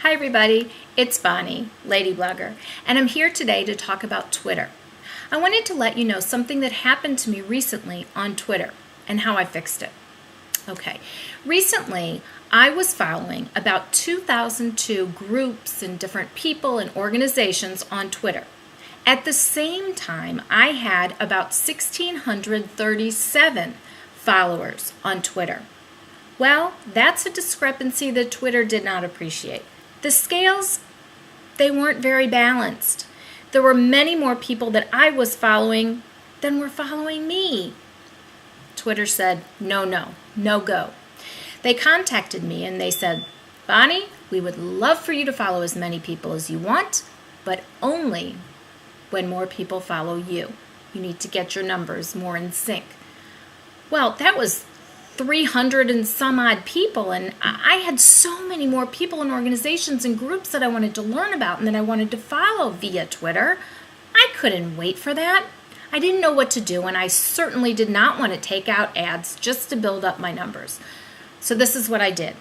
Hi everybody, it's Bonnie, Lady Blogger, and I'm here today to talk about Twitter. I wanted to let you know something that happened to me recently on Twitter and how I fixed it. Okay, recently I was following about 2002 groups and different people and organizations on Twitter. At the same time, I had about 1,637 followers on Twitter. Well, that's a discrepancy that Twitter did not appreciate. The scales, they weren't very balanced. There were many more people that I was following than were following me. Twitter said, no go. They contacted me and they said, Bonnie, we would love for you to follow as many people as you want, but only when more people follow you. You need to get your numbers more in sync. Well, that was 300 and some odd people, and I had so many more people and organizations and groups that I wanted to learn about and that I wanted to follow via Twitter. I couldn't wait for that. I didn't know what to do, and I certainly did not want to take out ads just to build up my numbers. So this is what I did.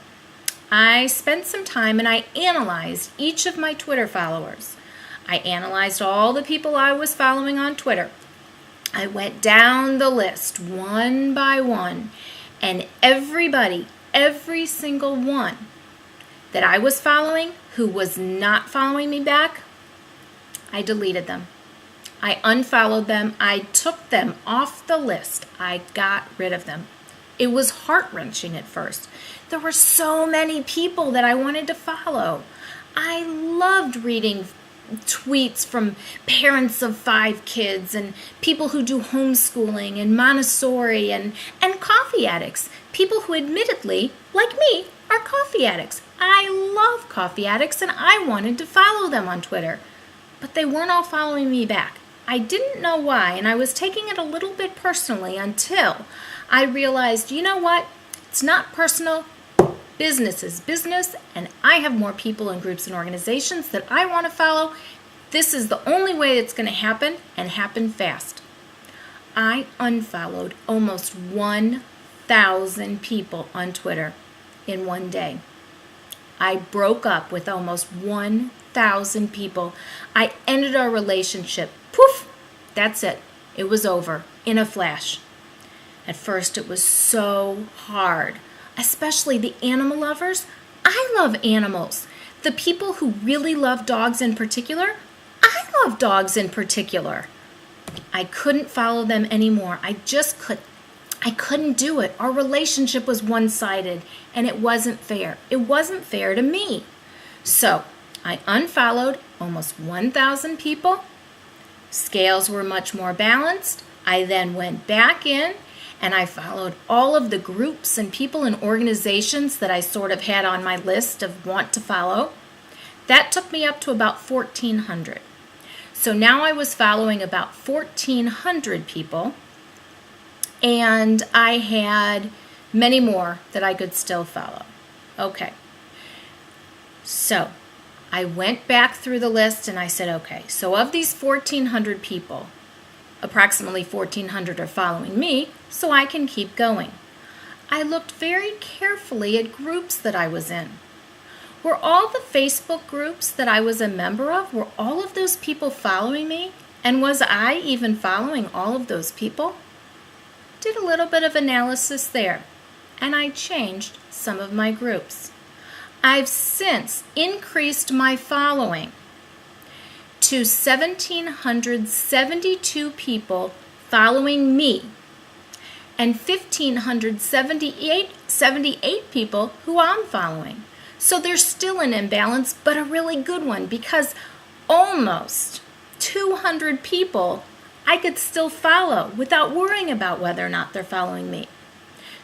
I spent some time and I analyzed each of my Twitter followers. I analyzed all the people I was following on Twitter. I went down the list one by one, and everybody, every single one that I was following who was not following me back, I deleted them. I unfollowed them. I took them off the list. I got rid of them. It was heart-wrenching at first. There were so many people that I wanted to follow. I loved reading tweets from parents of 5 kids and people who do homeschooling and Montessori and coffee addicts. People who admittedly, like me, are coffee addicts. I love coffee addicts and I wanted to follow them on Twitter. But they weren't all following me back. I didn't know why, and I was taking it a little bit personally until I realized, you know what? It's not personal. Business is business, and I have more people and groups and organizations that I want to follow. This is the only way it's going to happen, and happen fast. I unfollowed almost 1,000 people on Twitter in one day. I broke up with almost 1,000 people. I ended our relationship. Poof! That's it. It was over in a flash. At first, it was so hard. Especially the animal lovers. I love animals. The people who really love dogs in particular, I love dogs in particular. I couldn't follow them anymore. I couldn't do it. Our relationship was one-sided, and it wasn't fair. It wasn't fair to me. So I unfollowed almost 1,000 people. Scales were much more balanced. I then went back in and I followed all of the groups and people and organizations that I sort of had on my list of want to follow. That took me up to about 1,400. So now I was following about 1,400 people, and I had many more that I could still follow. Okay. So I went back through the list and I said, okay, so of these 1,400 people, approximately 1,400 are following me, so I can keep going. I looked very carefully at groups that I was in. Were all the Facebook groups that I was a member of, were all of those people following me? And was I even following all of those people? Did a little bit of analysis there, and I changed some of my groups. I've since increased my following to 1,772 people following me and 1,578 people who I'm following. So there's still an imbalance, but a really good one, because almost 200 people I could still follow without worrying about whether or not they're following me.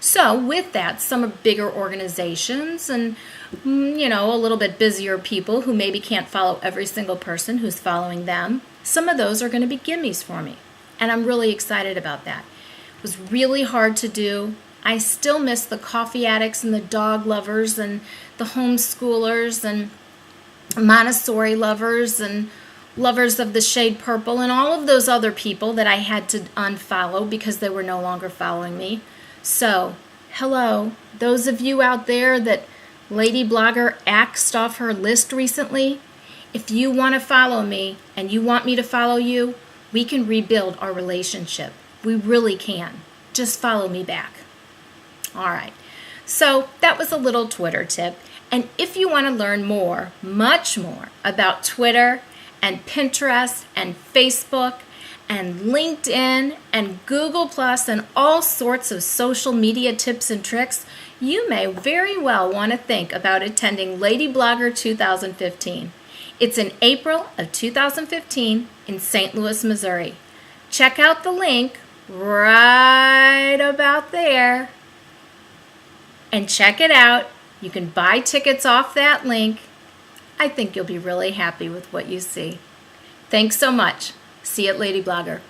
So with that, some are bigger organizations and, a little bit busier people who maybe can't follow every single person who's following them. Some of those are going to be gimmies for me, and I'm really excited about that. It was really hard to do. I still miss the coffee addicts and the dog lovers and the homeschoolers and Montessori lovers and lovers of the shade purple and all of those other people that I had to unfollow because they were no longer following me. So, hello, those of you out there that Lady Blogger axed off her list recently. If you want to follow me and you want me to follow you, we can rebuild our relationship. We really can. Just follow me back. All right. So that was a little Twitter tip. And if you want to learn more, much more about Twitter and Pinterest and Facebook and LinkedIn and Google Plus and all sorts of social media tips and tricks, you may very well want to think about attending Lady Blogger 2015. It's in April of 2015 in St. Louis, Missouri. Check out the link right about there and check it out. You can buy tickets off that link. I think you'll be really happy with what you see. Thanks so much. See you at Lady Blogger.